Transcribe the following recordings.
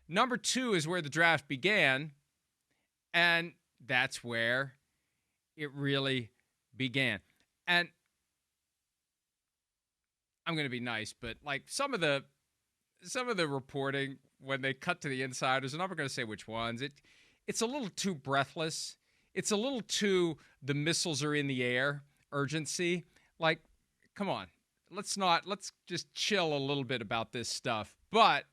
number 2 is where the draft began, and that's where it really began. And I'm going to be nice, but like some of the reporting when they cut to the insiders, and I'm not going to say which ones, it's a little too breathless. It's a little too the missiles are in the air urgency. Like, come on. Let's just chill a little bit about this stuff. But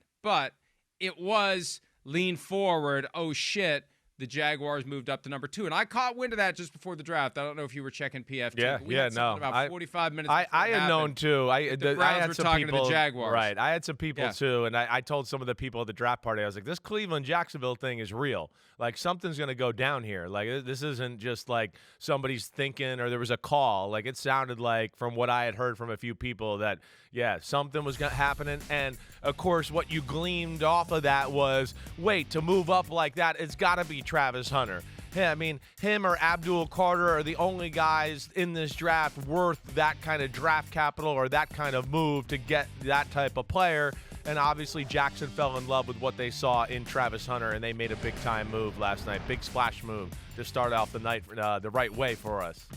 it was lean forward. Oh shit. The Jaguars moved up to number 2. And I caught wind of that just before the draft. I don't know if you were checking PFT. Yeah, no. About 45 minutes before I had known, too. The Browns were talking to the Jaguars. Right. I had some people, too, and I told some of the people at the draft party, I was like, this Cleveland-Jacksonville thing is real. Like, something's going to go down here. Like, this isn't just like somebody's thinking or there was a call. Like, it sounded like, from what I had heard from a few people, that, yeah, something was happening. And, of course, what you gleaned off of that was, wait, to move up like that, it's got to be Travis Hunter. Yeah, I mean, him or Abdul Carter are the only guys in this draft worth that kind of draft capital or that kind of move to get that type of player. And obviously Jackson fell in love with what they saw in Travis Hunter, and they made a big-time move last night, big splash move to start off the night the right way for us.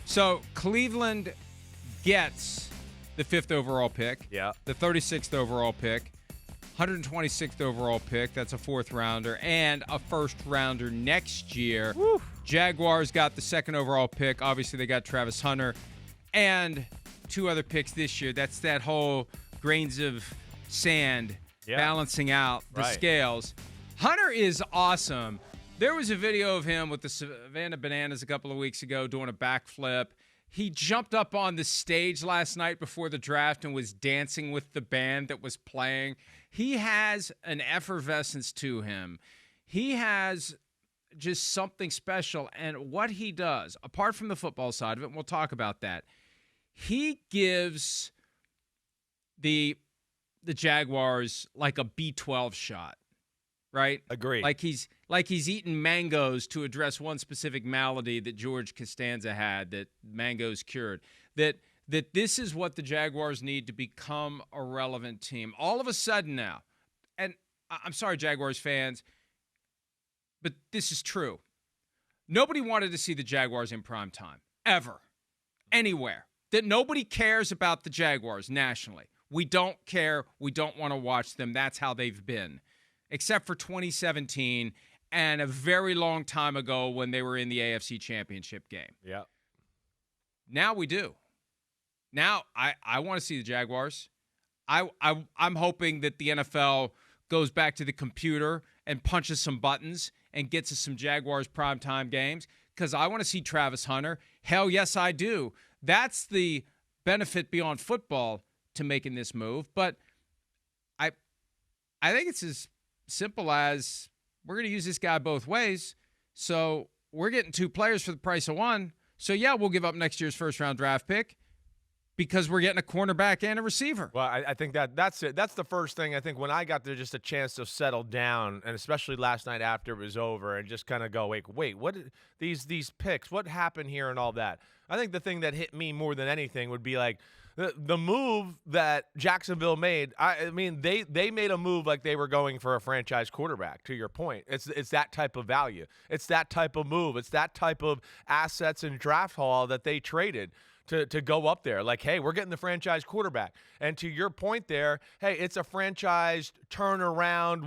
So Cleveland gets the 5th overall pick, the 36th overall pick, 126th overall pick, that's a 4th rounder, and a 1st rounder next year. Woo. Jaguars got the 2nd overall pick. Obviously, they got Travis Hunter and 2 other picks this year. That's that whole grains of sand balancing out the scales. Hunter is awesome. There was a video of him with the Savannah Bananas a couple of weeks ago doing a backflip. He jumped up on the stage last night before the draft and was dancing with the band that was playing. He has an effervescence to him. He has just something special. And what he does, apart from the football side of it, and we'll talk about that, he gives the Jaguars like a B12 shot, right? Agreed. Like he's eating mangoes to address one specific malady that George Costanza had that mangoes cured. That this is what the Jaguars need to become a relevant team. All of a sudden now, and I'm sorry, Jaguars fans, but this is true. Nobody wanted to see the Jaguars in prime time, ever, anywhere. That nobody cares about the Jaguars nationally. We don't care. We don't want to watch them. That's how they've been, except for 2017 and a very long time ago when they were in the AFC Championship game. Yeah. Now we do. Now, I want to see the Jaguars. I'm hoping that the NFL goes back to the computer and punches some buttons and gets us some Jaguars primetime games because I want to see Travis Hunter. Hell yes, I do. That's the benefit beyond football to making this move. But I think it's as simple as we're going to use this guy both ways. So we're getting 2 players for the price of 1. So, yeah, we'll give up next year's first-round draft pick. Because we're getting a cornerback and a receiver. Well, I think that's it. That's the first thing. I think when I got there, just a chance to settle down, and especially last night after it was over, and just kind of go, wait, what these picks? What happened here and all that? I think the thing that hit me more than anything would be like the move that Jacksonville made. I mean, they made a move like they were going for a franchise quarterback. To your point, it's that type of value. It's that type of move. It's that type of assets and draft haul that they traded to go up there. Like, hey, we're getting the franchise quarterback. And to your point there, hey, it's a franchise turnaround,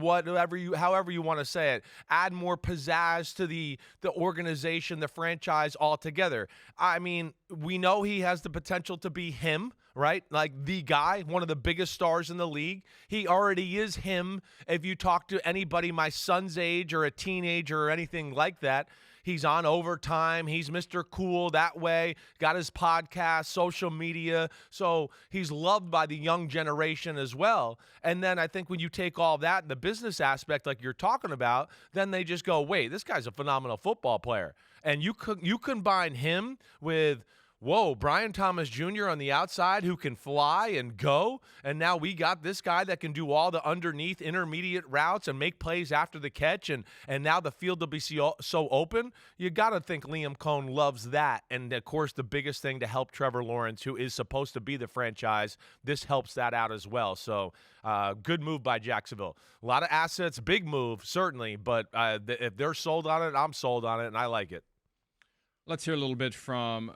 however you want to say it. Add more pizzazz to the organization, the franchise altogether. I mean, we know he has the potential to be him, right? Like the guy, one of the biggest stars in the league. He already is him. If you talk to anybody my son's age or a teenager or anything like that, he's on Overtime. He's Mr. Cool that way. Got his podcast, social media. So he's loved by the young generation as well. And then I think when you take all that and the business aspect like you're talking about, then they just go, wait, this guy's a phenomenal football player. And you combine him with whoa, Brian Thomas Jr. on the outside who can fly and go, and now we got this guy that can do all the underneath intermediate routes and make plays after the catch, and now the field will be so open. You got to think Liam Cohn loves that, and of course the biggest thing to help Trevor Lawrence, who is supposed to be the franchise, this helps that out as well. So good move by Jacksonville. A lot of assets, big move, certainly, but if they're sold on it, I'm sold on it, and I like it. Let's hear a little bit from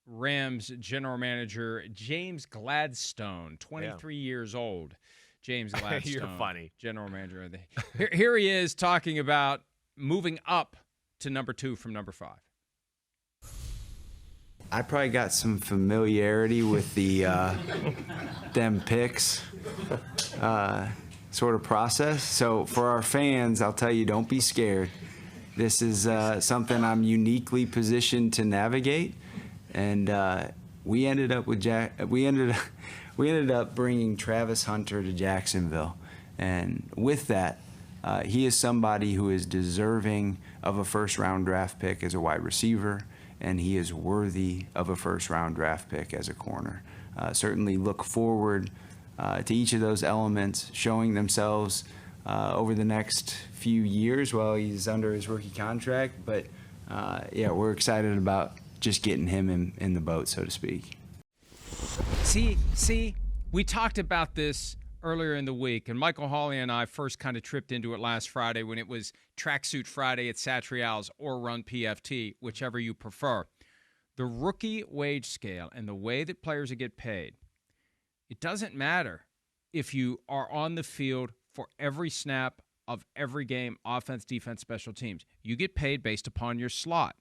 Rams general manager James Gladstone, 23 years old. James Gladstone. You're funny. General manager. Here he is talking about moving up to number 2 from number 5. I probably got some familiarity with the them picks sort of process. So for our fans, I'll tell you, don't be scared. This is something I'm uniquely positioned to navigate, and we ended up bringing Travis Hunter to Jacksonville, and with that, he is somebody who is deserving of a first-round draft pick as a wide receiver, and he is worthy of a first-round draft pick as a corner. Certainly look forward to each of those elements showing themselves over the next few years while he's under his rookie contract. But, yeah, we're excited about just getting him in the boat, so to speak. See, we talked about this earlier in the week, and Michael Hawley and I first kind of tripped into it last Friday when it was Tracksuit Friday at Satrial's or Run PFT, whichever you prefer. The rookie wage scale and the way that players get paid, it doesn't matter if you are on the field for every snap of every game, offense, defense, special teams. You get paid based upon your slot.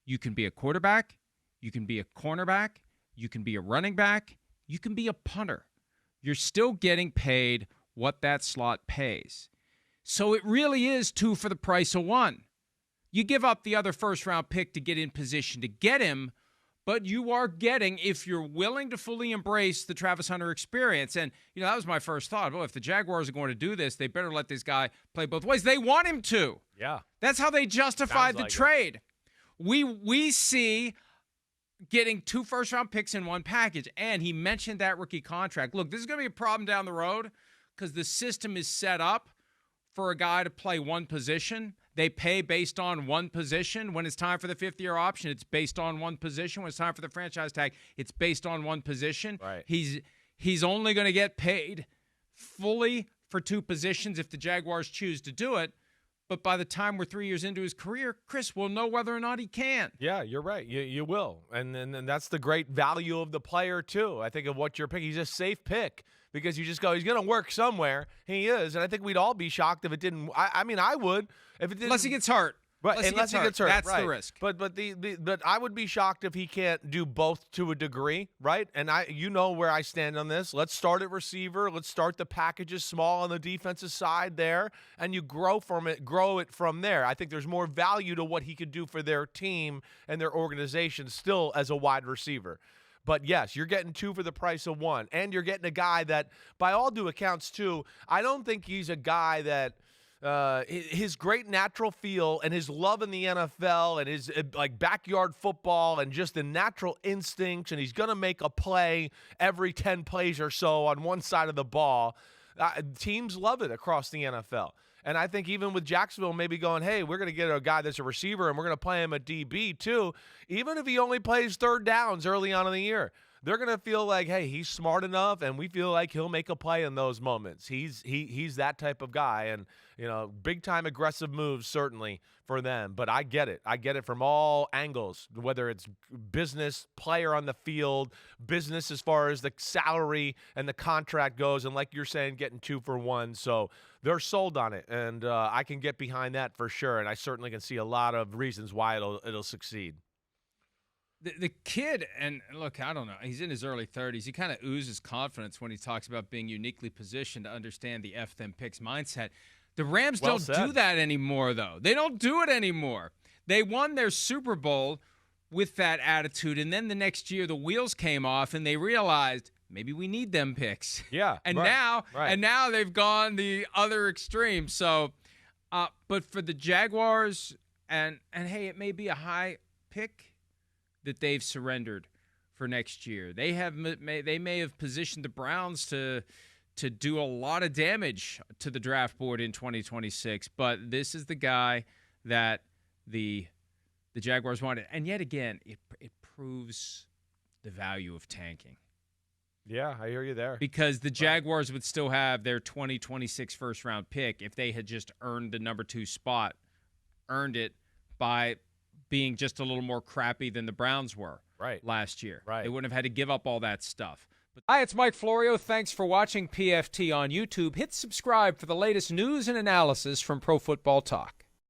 You can be a quarterback, you can be a cornerback, you can be a running back, you can be a punter. You're still getting paid what that slot pays. So it really is 2 for the price of 1. You give up the other first-round pick to get in position to get him, but you are getting, if you're willing to fully embrace the Travis Hunter experience. And, that was my first thought. Well, if the Jaguars are going to do this, they better let this guy play both ways. They want him to. Yeah. That's how they justified the trade. We see getting 2 first-round picks in one package, and he mentioned that rookie contract. Look, this is going to be a problem down the road because the system is set up for a guy to play one position. They pay based on one position. When it's time for the 5th-year option, it's based on one position. When it's time for the franchise tag, it's based on one position. Right. He's only going to get paid fully for 2 positions if the Jaguars choose to do it. But by the time we're 3 years into his career, Chris will know whether or not he can. Yeah, you're right. You will. And that's the great value of the player, too. I think of what you're picking. He's a safe pick because you just go, he's going to work somewhere. He is. And I think we'd all be shocked if it didn't. I mean, I would. If it didn't. Unless he gets hurt. Right, unless he gets hurt. That's right. the risk. But I would be shocked if he can't do both to a degree, right? And where I stand on this. Let's start at receiver. Let's start the packages small on the defensive side there, and you grow it from there. I think there's more value to what he could do for their team and their organization still as a wide receiver. But, yes, you're getting 2 for the price of 1, and you're getting a guy that, by all due accounts, too, I don't think he's a guy that his great natural feel and his love in the NFL and his backyard football and just the natural instincts, and he's going to make a play every 10 plays or so on one side of the ball. Teams love it across the NFL. And I think even with Jacksonville maybe going, hey, we're going to get a guy that's a receiver and we're going to play him at DB too, even if he only plays 3rd downs early on in the year, they're going to feel like, hey, he's smart enough, and we feel like he'll make a play in those moments. He's that type of guy, and big-time aggressive moves certainly for them. But I get it. I get it from all angles, whether it's business, player on the field, business as far as the salary and the contract goes, and like you're saying, getting 2 for 1. So they're sold on it, and I can get behind that for sure, and I certainly can see a lot of reasons why it'll succeed. The kid, and look, I don't know, he's in his early 30s. He kind of oozes confidence when he talks about being uniquely positioned to understand the F them picks mindset. The Rams don't do that anymore, though. They don't do it anymore. They won their Super Bowl with that attitude, and then the next year the wheels came off, and they realized maybe we need them picks. Yeah, and now they've gone the other extreme. So, but for the Jaguars, and hey, it may be a high pick. that they've surrendered for next year. They may have positioned the Browns to do a lot of damage to the draft board in 2026, but this is the guy that the Jaguars wanted. And yet again, it proves the value of tanking. Yeah, I hear you there. Because the Jaguars would still have their 2026 first-round pick if they had just earned the number 2 spot, earned it by being just a little more crappy than the Browns were last year. Right. They wouldn't have had to give up all that stuff. Hi, it's Mike Florio. Thanks for watching PFT on YouTube. Hit subscribe for the latest news and analysis from Pro Football Talk.